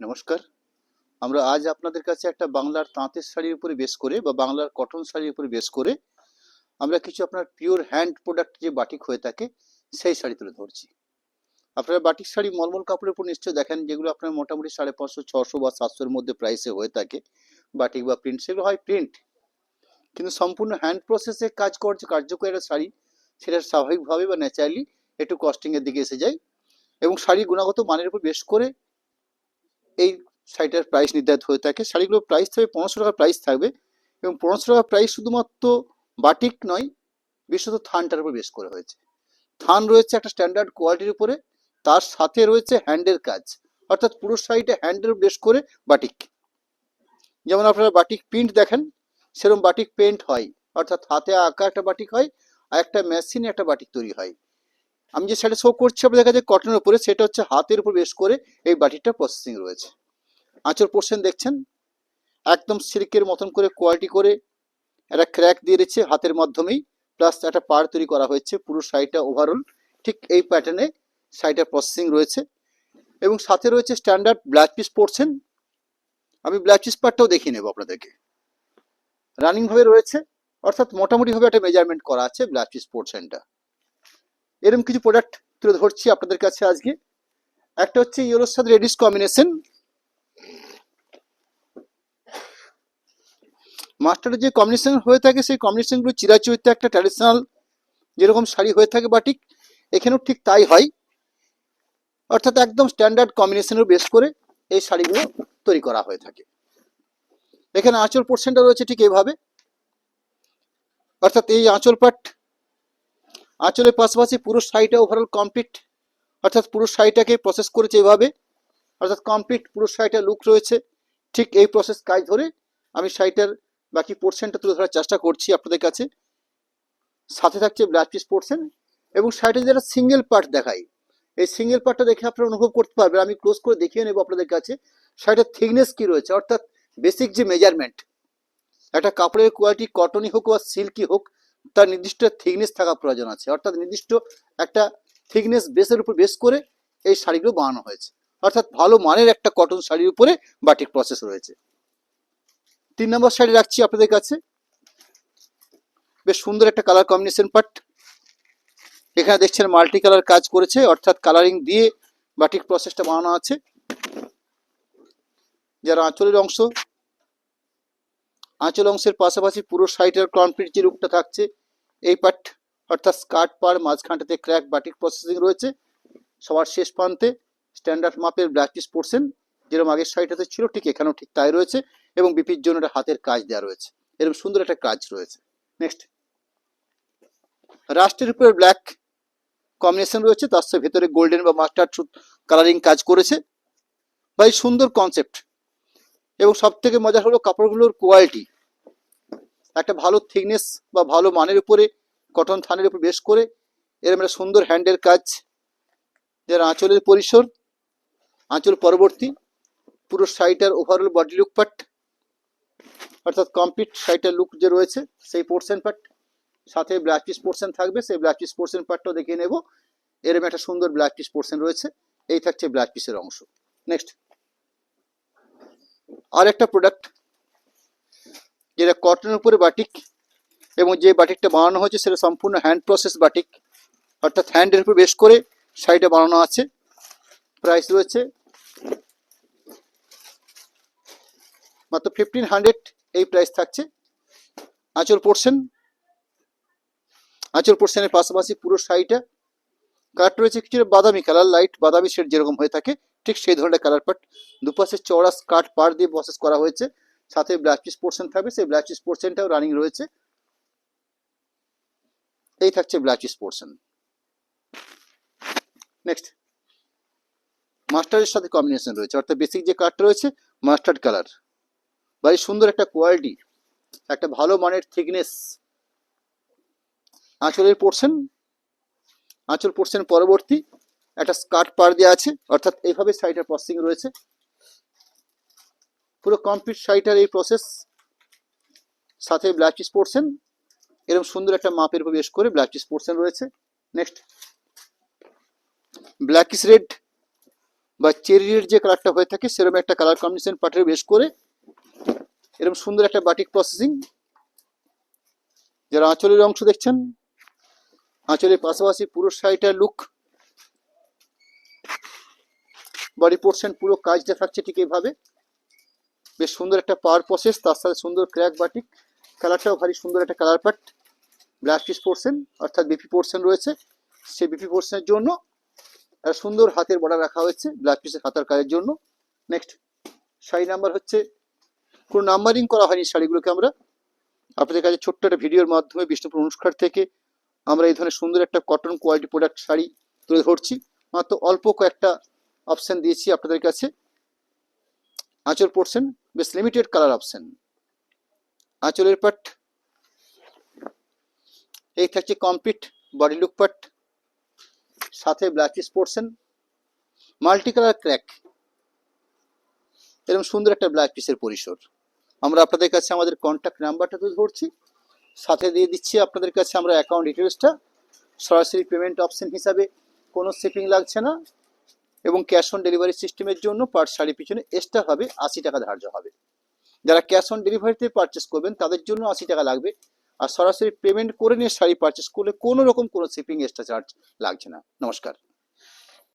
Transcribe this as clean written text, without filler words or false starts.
নমস্কার। আমরা আজ আপনাদের কাছে একটা বাংলার তাঁতের শাড়ির উপরে বেস করে বা বাংলার কটন শাড়ির উপরে বেস করে আমরা কিছু আপনার পিওর হ্যান্ড প্রোডাক্ট যে বাটিক হয়ে থাকে সেই শাড়ি তুলে ধরছি। আপনারা বাটিক শাড়ি মলমল কাপড়ের উপর নিশ্চয়ই দেখেন, যেগুলো আপনার মোটামুটি 550, 600 বা 700-এর মধ্যে প্রাইসে হয়ে থাকে। বাটিক বা প্রিন্ট, সেগুলো হয় প্রিন্ট, কিন্তু সম্পূর্ণ হ্যান্ড প্রসেসে কাজ করছে কার্যকর একটা শাড়ি, সেটা স্বাভাবিকভাবে বা ন্যাচারালি একটু কস্টিংয়ের দিকে এসে যায়। এবং শাড়ির গুণগত মানের উপর বেস করে এই শাড়িটার প্রাইস নির্ধারিত হয়ে থাকে। শাড়িগুলোর প্রাইস থাকবে 1500 টাকা প্রাইস থাকবে, এবং 1500 টাকা প্রাইস শুধুমাত্র বাটিক নয়, বিশেষত থানটার উপর বেস করে হয়েছে। থান রয়েছে একটা স্ট্যান্ডার্ড কোয়ালিটির উপরে, তার সাথে রয়েছে হ্যান্ডের কাজ, অর্থাৎ পুরো শাড়িটা হ্যান্ডের বেস করে বাটিক। যেমন আপনারা বাটিক প্রিন্ট দেখেন, সেরকম বাটিক পেন্ট হয়, অর্থাৎ হাতে আঁকা একটা বাটিক হয়, আর একটা মেশিনে একটা বাটিক তৈরি হয়। আমি যে শাড়ি শো করছি আপনাদের কাছে কটনের উপরে, সেটা হচ্ছে হাতের উপর বেস করে এই বাটিকটা প্রসেসিং রয়েছে। আঁচল পোর্শন দেখছেন, একদম সিল্কের মতন করে কোয়ালিটি করে একটা ক্র্যাক দিয়ে দিচ্ছে হাতের মাধ্যমেই, প্লাস একটা পাড় তৈরি করা হয়েছে। পুরো শাড়িটা ওভারঅল ঠিক এই প্যাটার্নে শাড়িটার প্রসেসিং রয়েছে, এবং সাথে রয়েছে স্ট্যান্ডার্ড ব্লাউজ পিস পোর্শন। আমি ব্লাউজ পিস পার্টটাও দেখিয়ে নেব আপনাদেরকে। রানিং ভাবে রয়েছে, অর্থাৎ মোটামুটি ভাবে একটা মেজারমেন্ট করা আছে ব্লাউজ পিস পোর্শনটা। এরকম কিছু প্রোডাক্ট তুলে ধরছি আপনাদের কাছে আজকে। একটা হচ্ছে ইয়েলোর সাথে রেডিশ কম্বিনেশন। মাস্টারের যে কম্বিনেশন হয়ে থাকে, সেই কম্বিনেশনগুলো চিরাচরিত একটা ট্র্যাডিশনাল যেরকম শাড়ি হয়ে থাকে বাটিক, এখানেও ঠিক তাই হয়। অর্থাৎ একদম স্ট্যান্ডার্ড কম্বিনেশনের বেস করে এই শাড়িগুলো তৈরি করা হয়ে থাকে। এখানে আঁচল পোর্শনটা রয়েছে ঠিক এইভাবে, অর্থাৎ এই আঁচল পাট, আঁচলের পাশাপাশি পুরো শাড়িটা ওভারঅল কমপ্লিট, অর্থাৎ পুরো শাড়িটাকে প্রসেস করেছে এইভাবে, অর্থাৎ কমপ্লিট পুরো শাড়িটা লুক রয়েছে। ঠিক এই প্রসেস কাজ ধরে আমি শাড়িটার বাকি পোর্শনটা তুলে ধরার চেষ্টা করছি আপনাদের কাছে। সাথে থাকছে ব্লাউজ পিস পোর্শন, এবং শাড়িটা যেটা সিঙ্গেল পার্ট দেখাই, এই সিঙ্গেল পার্টটা দেখে আপনারা অনুভব করতে পারবেন। আমি ক্লোজ করে দেখিয়ে নেব আপনাদের কাছে শাড়িটার থিকনেস কি রয়েছে, অর্থাৎ বেসিক যে মেজারমেন্ট। একটা কাপড়ের কোয়ালিটি কটনই হোক বা সিল্কি হোক, তার নির্দিষ্ট থিকনেস থাকা প্রয়োজন আছে, অর্থাৎ নির্দিষ্ট একটা থিকনেস বেসের উপর বেস করে এই শাড়িগুলো বানানো হয়েছে। অর্থাৎ ভালো মানের একটা কটন শাড়ির উপরে বাটিক প্রসেস রয়েছে। 3 নম্বর শাড়ি রাখছি আপনাদের কাছে, বেশ সুন্দর একটা কালার কম্বিনেশন পার্ট। এখানে দেখছেন মাল্টি কালার কাজ করেছে, অর্থাৎ কালারিং দিয়ে বাটিক প্রসেসটা বানানো আছে। যারা আঁচলের অংশ, আঁচল অংশের পাশাপাশি পুরো শাড়িটার কমপ্লিট যে লুকটা থাকছে এই পার্ট, অর্থাৎ স্কার্ট পার মাঝখানটাতে ক্র্যাক বাটিক প্রসেসিং রয়েছে। সবার শেষ প্রান্তে স্ট্যান্ডার্ড মাপের ব্লাউজ পিস পোর্শন, যেরকম আগের শাড়িটাতে ছিল ঠিক এখানেও ঠিক তাই রয়েছে, এবং বিপির জন্য একটা হাতের কাজ দেওয়া রয়েছে, এরকম সুন্দর একটা কাজ রয়েছে। নেক্সট, রাস্টের উপরে ব্ল্যাক কম্বিনেশন রয়েছে, তার সাথে ভেতরে গোল্ডেন বা মাস্টার্ড কালারিং কাজ করেছে। ভাই সুন্দর কনসেপ্ট, এবং সব থেকে মজার হলো কাপড়গুলোর কোয়ালিটি। একটা ভালো থিকনেস বা ভালো মানের উপরে কটন থানের উপর বেশ করে এরকম একটা সুন্দর হ্যান্ডের কাজ, যার আঁচলের পরিসর, আঁচল পরবর্তী পুরো শাড়িটার ওভারঅল বডি লুক পার্ট, অর্থাৎ কমপ্লিট শাড়িটার লুক যে রয়েছে সেই পোর্শন পার্ট, সাথে ব্লাউজ পিস পোর্শন থাকবে, সেই ব্লাউজ পিস পোর্শন পার্টটাও দেখিয়ে নেব। এরকম একটা সুন্দর ব্লাউজ পিস পোর্শন রয়েছে, এই থাকছে ব্লাউজ পিসের অংশ। নেক্সট, আর একটা প্রোডাক্ট যেটা কটনের উপরে বাটিক, এবং যে বাটিকটা বানানো হয়েছে সেটা সম্পূর্ণ হ্যান্ড প্রসেস বাটিক, অর্থাৎ হ্যান্ডের উপর বেশ করে শাড়িটা বানানো আছে। প্রাইস রয়েছে মাত্র 1500, এই প্রাইস থাকছে। আঁচল পোর্শন, আঁচল পোর্শনের পাশাপাশি পুরো শাড়িটা কালার রয়েছে কিছু বাদামি কালার, লাইট বাদামি শেড যেরকম হয়ে থাকে ঠিক সেই ধরনের কালার পাট। দুপাশে চওড়া স্কার্ট পার দিয়ে প্রসেস করা হয়েছে, সাথে ব্লাউজ পিস পোর্শন থাকবে, সেই ব্লাউজ পিস পোর্শনটাও রানিং রয়েছে। এই থাকছে ব্লাউজ পিস পোর্শন। নেক্সট, মাস্টার্ডের সাথে কম্বিনেশন রয়েছে, অর্থাৎ বেসিক যে কালারটা রয়েছে মাস্টার্ড কালার, ভাই সুন্দর একটা কোয়ালিটি, একটা ভালো মানের থিকনেস। আঁচলের পোর্শন, আঁচল পোর্শন পরবর্তী একটা স্কার্ট পার দেওয়া আছে, অর্থাৎ এইভাবে শাড়িটার প্রসেসিং রয়েছে। পুরো কমপ্লিট শাড়িটার এই প্রসেস, সাথে ব্লাউজ পিস পোর্শন এরকম সুন্দর একটা মাপের উপর বেশ করে ব্লাউজ পিস পোর্শন রয়েছে। নেক্সট, ব্ল্যাকিশ রেড বা চেরির যে কালারটা হয়ে থাকে সেরকম একটা কালার কম্বিনেশন পাটের বেশ করে এরকম সুন্দর একটা বাটিক প্রসেসিং। যারা আঁচলের অংশ দেখছেন, আঁচলের পাশাপাশি পুরো শাড়িটার লুক, বডি পোর্শন পুরো কাজটা থাকছে ঠিক এইভাবে। বেশ সুন্দর একটা পাওয়ার প্রসেস, তার সাথে সুন্দর ক্র্যাক বাটিক, কালারটাও ভারী সুন্দর একটা কালার পাট। ব্লাউজ পিস পোর্শন অর্থাৎ বিপি পোর্শন রয়েছে, সেই বিপি পোর্শনের জন্য একটা সুন্দর হাতের বর্ডার রাখা হয়েছে ব্লাউজ পিসের হাতার কাজের জন্য। নেক্সট শাড়ি নাম্বার হচ্ছে, কোনো নাম্বারিং করা হয়নি শাড়িগুলোকে। আমরা আপনাদের কাছে ছোট্ট একটা ভিডিওর মাধ্যমে বিষ্ণুপুর অনুষ্ঠান থেকে আমরা এই ধরনের সুন্দর একটা কটন কোয়ালিটি প্রোডাক্ট শাড়ি তুলে ধরছি। মাত্র অল্প কয়েকটা অপশন দিয়েছি আপনাদের কাছে। আঁচল পোর্শন বেশ লিমিটেড কালার অপশন। আঁচলের পাট এই থাকছে কমপ্লিট বডি লুক পাট, সাথে blouse piece portion, multi colour crack, এরকম সুন্দর একটা ব্লাউজ পিসের পরিসর। আমরা আপনাদের কাছে আমাদের কন্ট্যাক্ট নাম্বারটা তুলে ধরছি, সাথে দিয়ে দিচ্ছি আপনাদের কাছে আমরা অ্যাকাউন্ট ডিটেলসটা। সরাসরি পেমেন্ট অপশন হিসাবে কোনো শিপিং লাগছে না, এবং ক্যাশ অন ডেলিভারি সিস্টেমের জন্য পার শাড়ি পিছনে এক্সট্রা হবে 80 টাকা ধার্য হবে। যারা ক্যাশ অন ডেলিভারিতে পারচেস করবেন তাদের জন্য 80 টাকা লাগবে, আর সরাসরি পেমেন্ট করে নিয়ে শাড়ি পারচেস করলে কোনো রকম কোনো শিপিং এক্সট্রা চার্জ লাগছে না। নমস্কার।